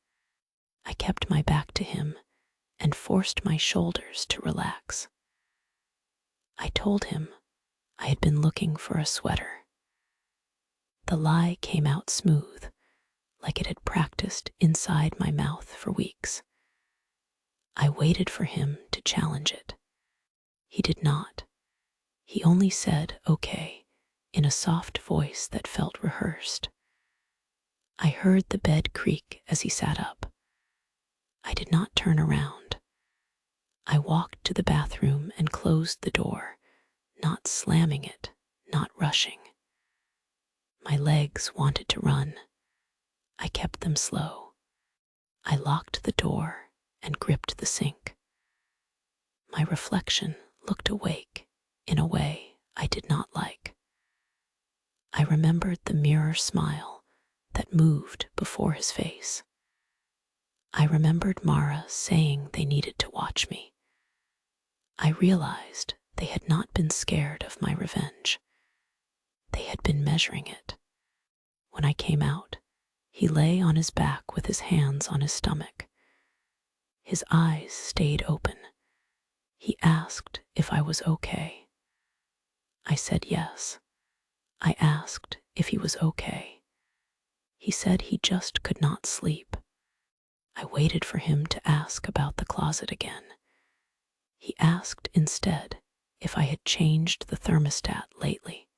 I kept my back to him and forced my shoulders to relax. I told him I had been looking for a sweater. The lie came out smooth, like it had practiced inside my mouth for weeks. I waited for him to challenge it. He did not. He only said, "Okay," in a soft voice that felt rehearsed. I heard the bed creak as he sat up. I did not turn around. I walked to the bathroom and closed the door, not slamming it, not rushing. My legs wanted to run. I kept them slow. I locked the door and gripped the sink. My reflection looked awake in a way I did not like. I remembered the mirror smile that moved before his face. I remembered Mara saying they needed to watch me. I realized they had not been scared of my revenge. They had been measuring it. When I came out, he lay on his back with his hands on his stomach. His eyes stayed open. He asked if I was okay. I said yes. I asked if he was okay. He said he just could not sleep. I waited for him to ask about the closet again. He asked instead if I had changed the thermostat lately.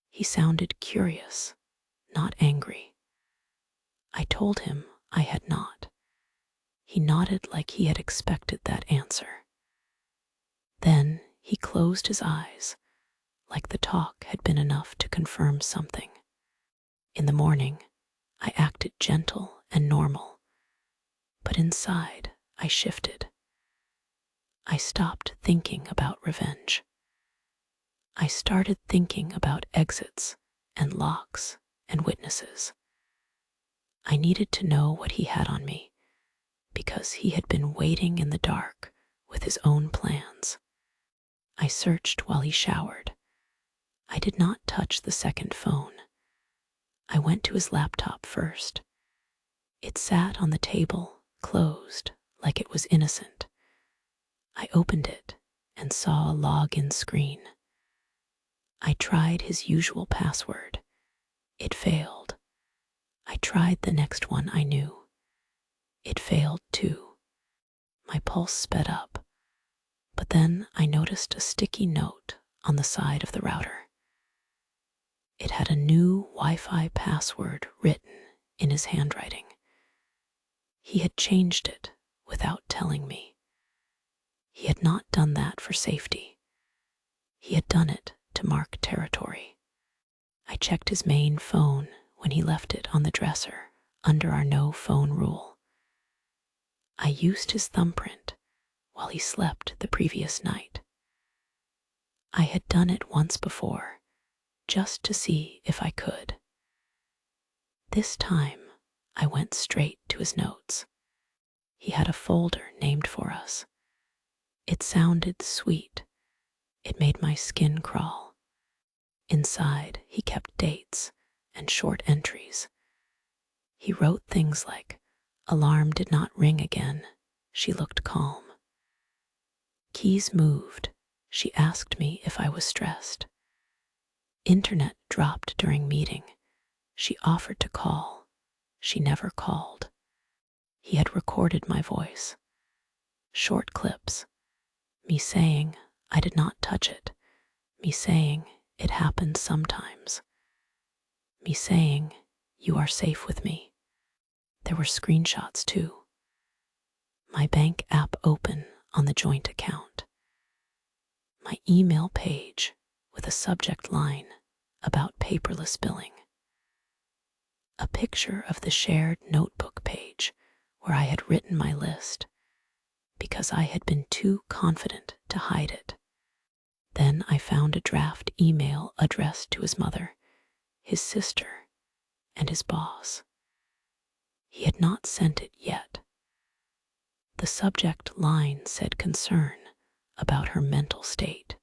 He sounded curious, not angry. I told him I had not. He nodded like he had expected that answer. Then he closed his eyes, like the talk had been enough to confirm something. In the morning, I acted gentle and normal, but inside I shifted. I stopped thinking about revenge. I started thinking about exits and locks and witnesses. I needed to know what he had on me because he had been waiting in the dark with his own plans. I searched while he showered. I did not touch the second phone. I went to his laptop first. It sat on the table, closed, like it was innocent. I opened it and saw a login screen. I tried his usual password. It failed. I tried the next one I knew. It failed too. My pulse sped up, but then I noticed a sticky note on the side of the router. It had a new Wi-Fi password written in his handwriting. He had changed it without telling me. He had not done that for safety. He had done it to mark territory. I checked his main phone when he left it on the dresser under our no phone rule. I used his thumbprint while he slept the previous night. I had done it once before, just to see if I could. This time, I went straight to his notes. He had a folder named for us. It sounded sweet. It made my skin crawl. Inside, he kept dates and short entries. He wrote things like, "Alarm did not ring again. She looked calm. Keys moved. She asked me if I was stressed. Internet dropped during meeting. She offered to call. She never called." He had recorded my voice. Short clips. Me saying I did not touch it. Me saying it happened sometimes. Me saying you are safe with me. There were screenshots too. My bank app open on the joint account. My email page with a subject line about paperless billing. A picture of the shared notebook page where I had written my list because I had been too confident to hide it. Then I found a draft email addressed to his mother, his sister, and his boss. He had not sent it yet. The subject line said concern about her mental state.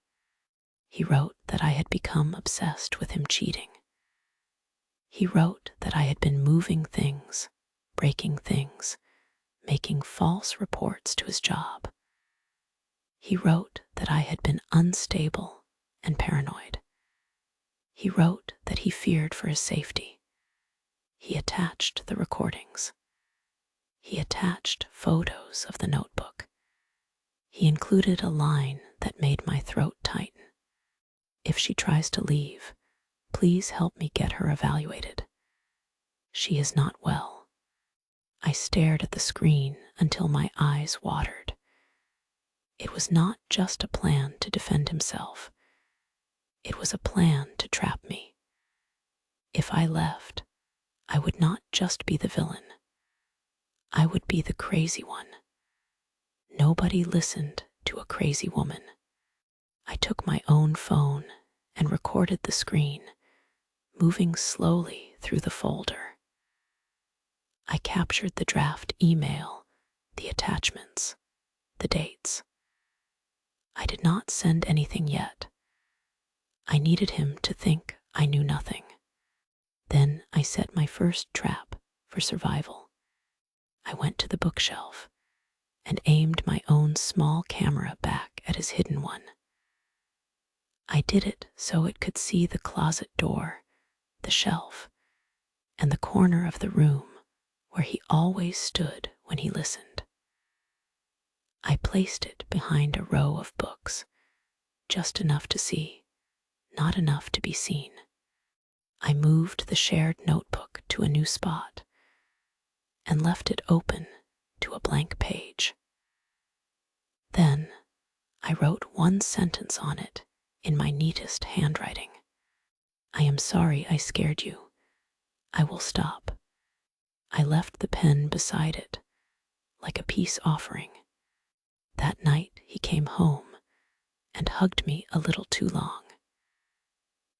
He wrote that I had become obsessed with him cheating. He wrote that I had been moving things, breaking things, making false reports to his job. He wrote that I had been unstable and paranoid. He wrote that he feared for his safety. He attached the recordings. He attached photos of the notebook. He included a line that made my throat tighten. "If she tries to leave, please help me get her evaluated. She is not well." I stared at the screen until my eyes watered. It was not just a plan to defend himself. It was a plan to trap me. If I left, I would not just be the villain. I would be the crazy one. Nobody listened to a crazy woman. I took my own phone and recorded the screen, moving slowly through the folder. I captured the draft email, the attachments, the dates. I did not send anything yet. I needed him to think I knew nothing. Then I set my first trap for survival. I went to the bookshelf and aimed my own small camera back at his hidden one. I did it so it could see the closet door, the shelf, and the corner of the room where he always stood when he listened. I placed it behind a row of books, just enough to see, not enough to be seen. I moved the shared notebook to a new spot. and left it open to a blank page. Then I wrote one sentence on it in my neatest handwriting. I am sorry I scared you. I will stop. I left the pen beside it, like a peace offering. That night he came home and hugged me a little too long.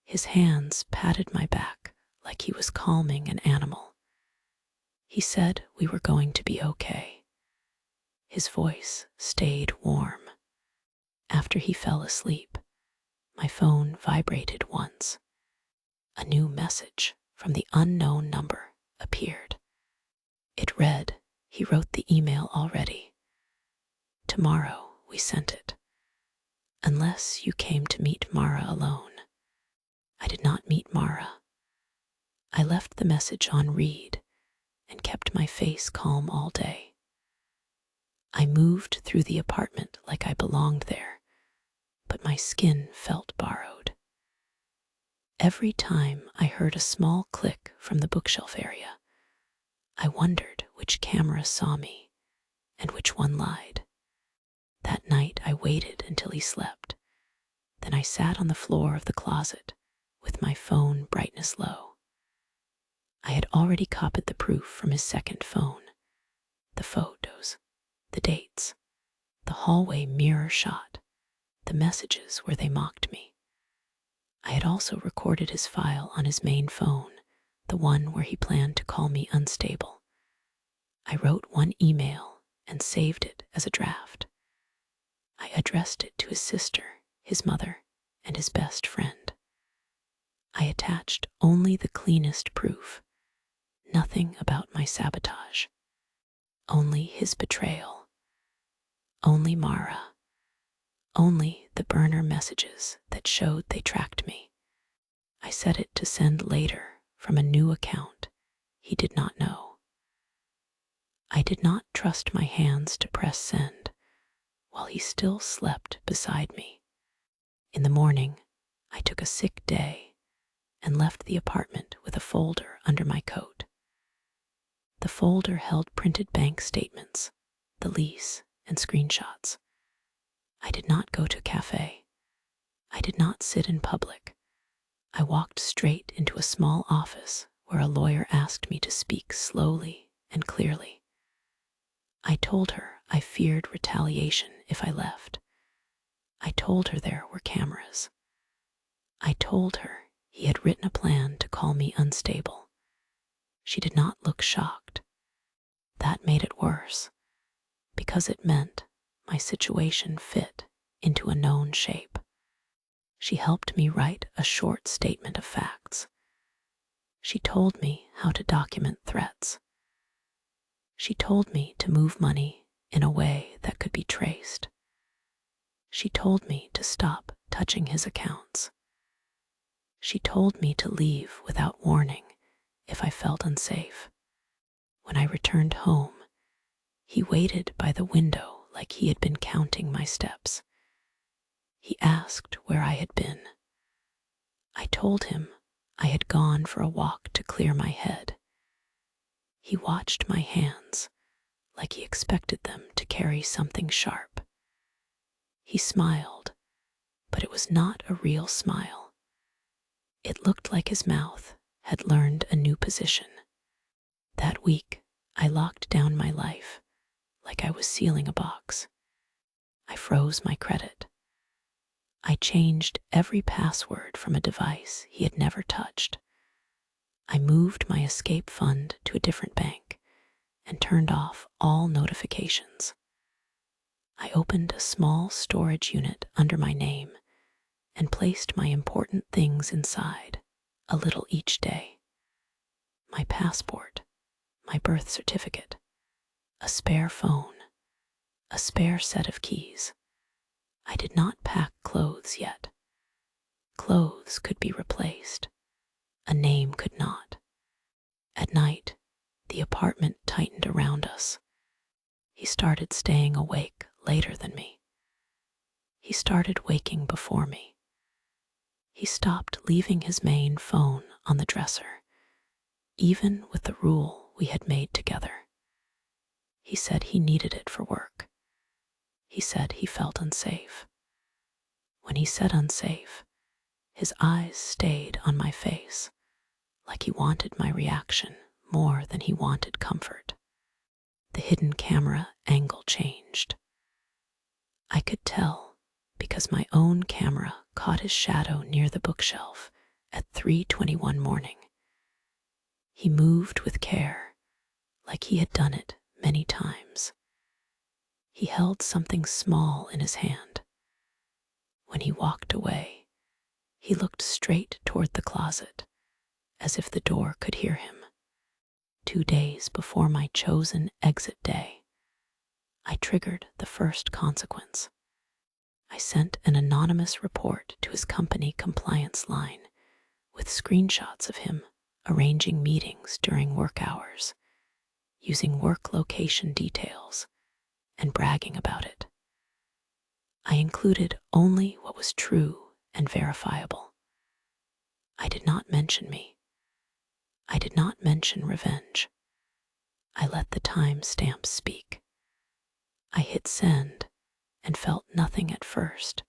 His hands patted my back like he was calming an animal. He said we were going to be okay. His voice stayed warm. After he fell asleep, my phone vibrated once. A new message from the unknown number appeared. It read, "He wrote the email already. Tomorrow we sent it. Unless you came to meet Mara alone." I did not meet Mara. I left the message on read and kept my face calm all day. I moved through the apartment like I belonged there, but my skin felt borrowed. Every time I heard a small click from the bookshelf area, I wondered which camera saw me and which one lied. That night I waited until he slept. Then I sat on the floor of the closet with my phone brightness low. I had already copied the proof from his second phone. The photos, the dates, the hallway mirror shot, the messages where they mocked me. I had also recorded his file on his main phone, the one where he planned to call me unstable. I wrote one email and saved it as a draft. I addressed it to his sister, his mother, and his best friend. I attached only the cleanest proof, nothing about my sabotage, only his betrayal, only Mara, only the burner messages that showed they tracked me. I set it to send later from a new account he did not know. I did not trust my hands to press send while he still slept beside me. In the morning, I took a sick day and left the apartment with a folder under my coat. The folder held printed bank statements, the lease, and screenshots. I did not go to a cafe. I did not sit in public. I walked straight into a small office where a lawyer asked me to speak slowly and clearly. I told her I feared retaliation if I left. I told her there were cameras. I told her he had written a plan to call me unstable. She did not look shocked. That made it worse, because it meant my situation fit into a known shape. She helped me write a short statement of facts. She told me how to document threats. She told me to move money in a way that could be traced. She told me to stop touching his accounts. She told me to leave without warning if I felt unsafe. When I returned home, he waited by the window like he had been counting my steps. He asked where I had been. I told him I had gone for a walk to clear my head. He watched my hands like he expected them to carry something sharp. He smiled, but it was not a real smile. It looked like his mouth had learned a new position. That week, I locked down my life like I was sealing a box. I froze my credit. I changed every password from a device he had never touched. I moved my escape fund to a different bank and turned off all notifications. I opened a small storage unit under my name and placed my important things inside, a little each day. My passport, my birth certificate, a spare phone, a spare set of keys. I did not pack clothes yet. Clothes could be replaced. A name could not. At night, the apartment tightened around us. He started staying awake later than me. He started waking before me. He stopped leaving his main phone on the dresser, even with the rule we had made together. He said he needed it for work. He said he felt unsafe. When he said unsafe, his eyes stayed on my face, like he wanted my reaction more than he wanted comfort. The hidden camera angle changed. I could tell because my own camera caught his shadow near the bookshelf at 3:21 morning. He moved with care, like he had done it many times. He held something small in his hand. When he walked away, he looked straight toward the closet, as if the door could hear him. 2 days before my chosen exit day, I triggered the first consequence. I sent an anonymous report to his company compliance line with screenshots of him arranging meetings during work hours, using work location details, and bragging about it. I included only what was true and verifiable. I did not mention me. I did not mention revenge. I let the timestamp speak. I hit send and felt nothing at first,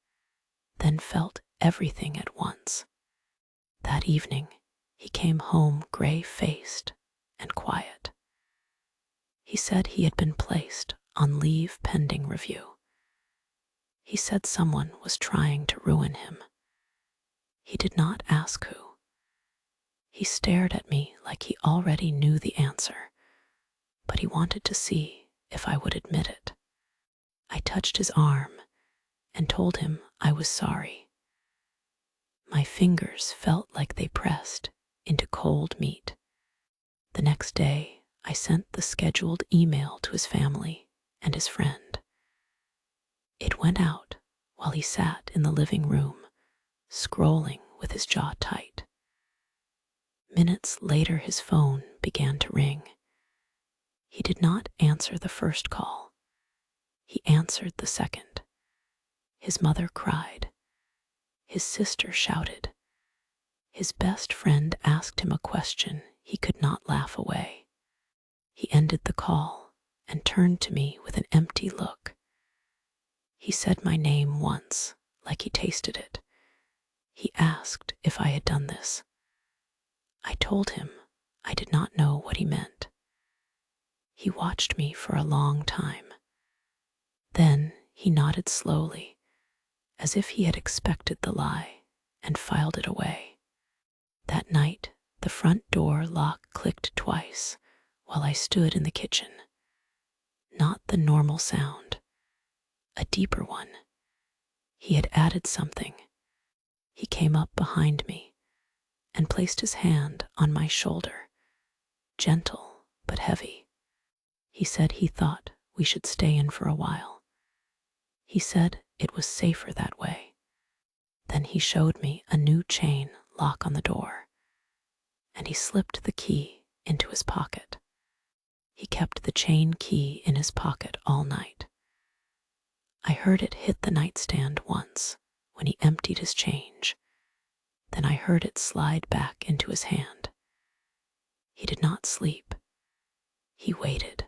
then felt everything at once. That evening, he came home gray-faced and quiet. He said he had been placed on leave pending review. He said someone was trying to ruin him. He did not ask who. He stared at me like he already knew the answer, but he wanted to see if I would admit it. I touched his arm and told him I was sorry. My fingers felt like they pressed into cold meat. The next day, I sent the scheduled email to his family and his friend. It went out while he sat in the living room, scrolling with his jaw tight. Minutes later, his phone began to ring. He did not answer the first call. He answered the second. His mother cried. His sister shouted. His best friend asked him a question he could not laugh away. He ended the call and turned to me with an empty look. He said my name once, like he tasted it. He asked if I had done this. I told him I did not know what he meant. He watched me for a long time. Then he nodded slowly, as if he had expected the lie, and filed it away. That night, the front door lock clicked twice while I stood in the kitchen. Not the normal sound, a deeper one. He had added something. He came up behind me and placed his hand on my shoulder, gentle but heavy. He said he thought we should stay in for a while. He said it was safer that way. Then he showed me a new chain lock on the door, and he slipped the key into his pocket. He kept the chain key in his pocket all night. I heard it hit the nightstand once when he emptied his change. Then I heard it slide back into his hand. He did not sleep. He waited.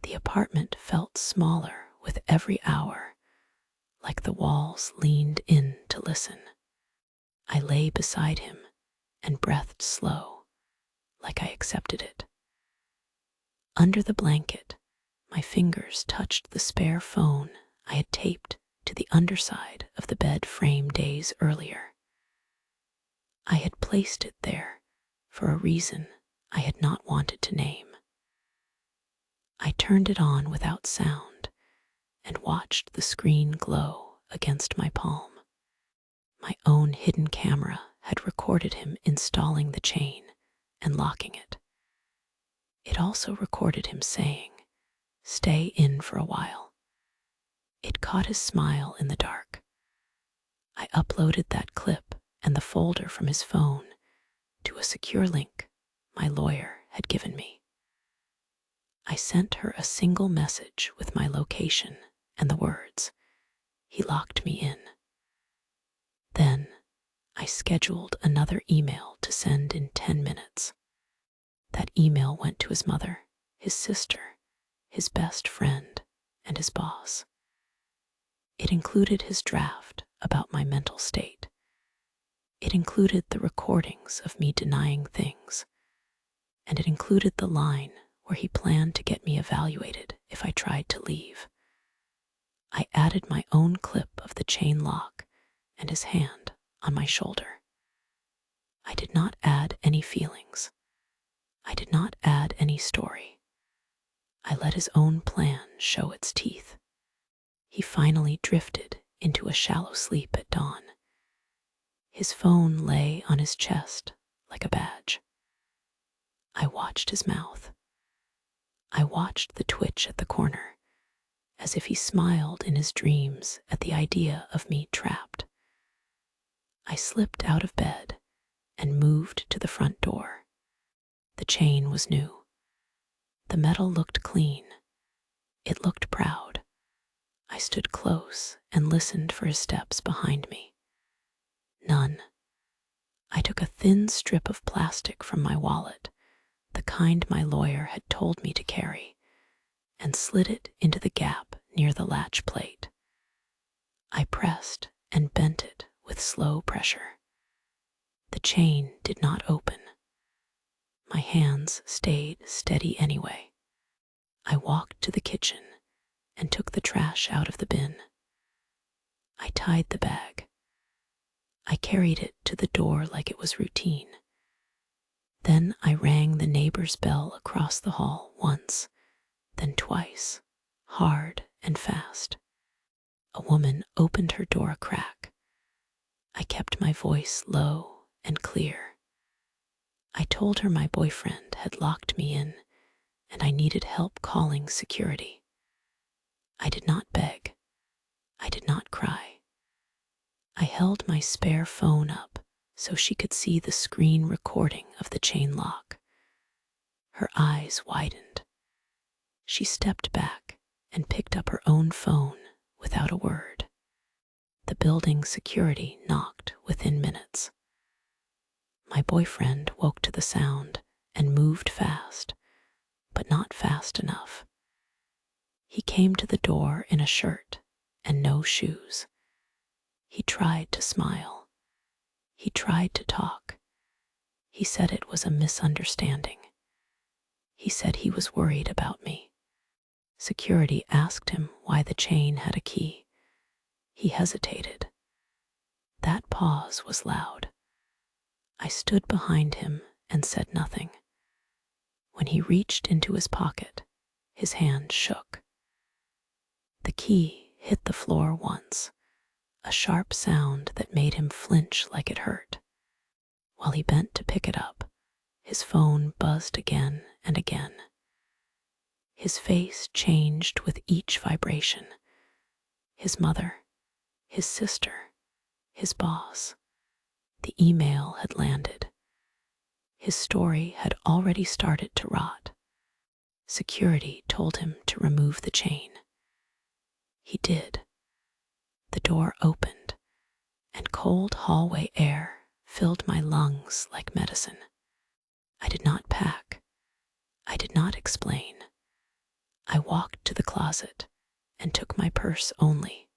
The apartment felt smaller with every hour, like the walls leaned in to listen. I lay beside him and breathed slow, like I accepted it. Under the blanket, my fingers touched the spare phone I had taped to the underside of the bed frame days earlier. I had placed it there for a reason I had not wanted to name. I turned it on without sound and watched the screen glow against my palm. My own hidden camera had recorded him installing the chain and locking it. It also recorded him saying, "Stay in for a while." It caught his smile in the dark. I uploaded that clip and the folder from his phone to a secure link my lawyer had given me. I sent her a single message with my location and the words, "He locked me in." Then I scheduled another email to send in 10 minutes. That email went to his mother, his sister, his best friend, and his boss. It included his draft about my mental state. It included the recordings of me denying things, and it included the line where he planned to get me evaluated if I tried to leave. I added my own clip of the chain lock and his hand on my shoulder. I did not add any feelings. I did not add any story. I let his own plan show its teeth. He finally drifted into a shallow sleep at dawn. His phone lay on his chest like a badge. I watched his mouth. I watched the twitch at the corner, as if he smiled in his dreams at the idea of me trapped. I slipped out of bed and moved to the front door. The chain was new. The metal looked clean. It looked proud. I stood close and listened for his steps behind me. None. I took a thin strip of plastic from my wallet, the kind my lawyer had told me to carry, and slid it into the gap near the latch plate. I pressed and bent it with slow pressure. The chain did not open. My hands stayed steady anyway. I walked to the kitchen and took the trash out of the bin. I tied the bag. I carried it to the door like it was routine. Then I rang the neighbor's bell across the hall once, then twice, hard and fast. A woman opened her door a crack. I kept my voice low and clear. I told her my boyfriend had locked me in and I needed help calling security. I did not beg. I did not cry. I held my spare phone up so she could see the screen recording of the chain lock. Her eyes widened. She stepped back and picked up her own phone without a word. The building security knocked within minutes. My boyfriend woke to the sound and moved fast, but not fast enough. He came to the door in a shirt and no shoes. He tried to smile. He tried to talk. He said it was a misunderstanding. He said he was worried about me. Security asked him why the chain had a key. He hesitated. That pause was loud. I stood behind him and said nothing. When he reached into his pocket, his hand shook. The key hit the floor once, a sharp sound that made him flinch like it hurt. While he bent to pick it up, his phone buzzed again and again. His face changed with each vibration. His mother, his sister, his boss. The email had landed. His story had already started to rot. Security told him to remove the chain. He did. The door opened, and cold hallway air filled my lungs like medicine. I did not pack. I did not explain. I walked to the closet and took my purse only.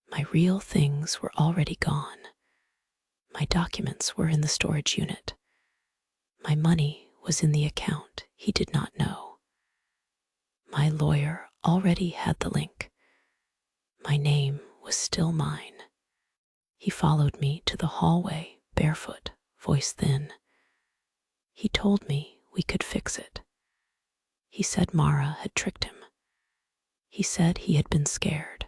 My real things were already gone. My documents were in the storage unit. My money was in the account he did not know. My lawyer already had the link. My name was still mine. He followed me to the hallway, barefoot, voice thin. He told me we could fix it. He said Mara had tricked him. He said he had been scared.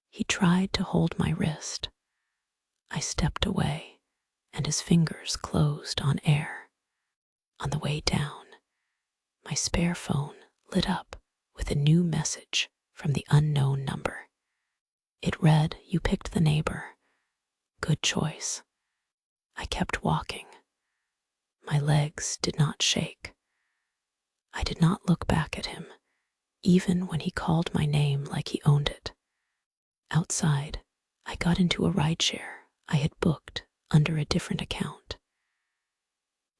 He tried to hold my wrist. I stepped away, and his fingers closed on air. On the way down, my spare phone lit up with a new message from the unknown number. It read, "You picked the neighbor. Good choice." I kept walking. My legs did not shake. I did not look back at him, even when he called my name like he owned it. Outside, I got into a rideshare I had booked under a different account.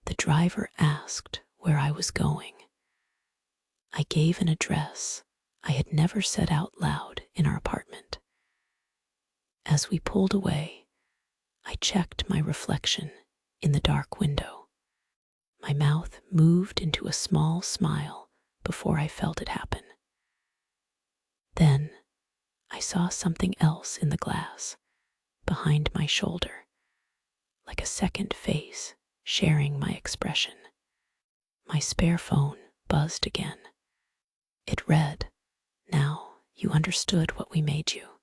The driver asked where I was going. I gave an address I had never said out loud in our apartment. As we pulled away, I checked my reflection in the dark window. My mouth moved into a small smile before I felt it happen. Then I saw something else in the glass, behind my shoulder, like a second face sharing my expression. My spare phone buzzed again. It read, "Now you understood what we made you."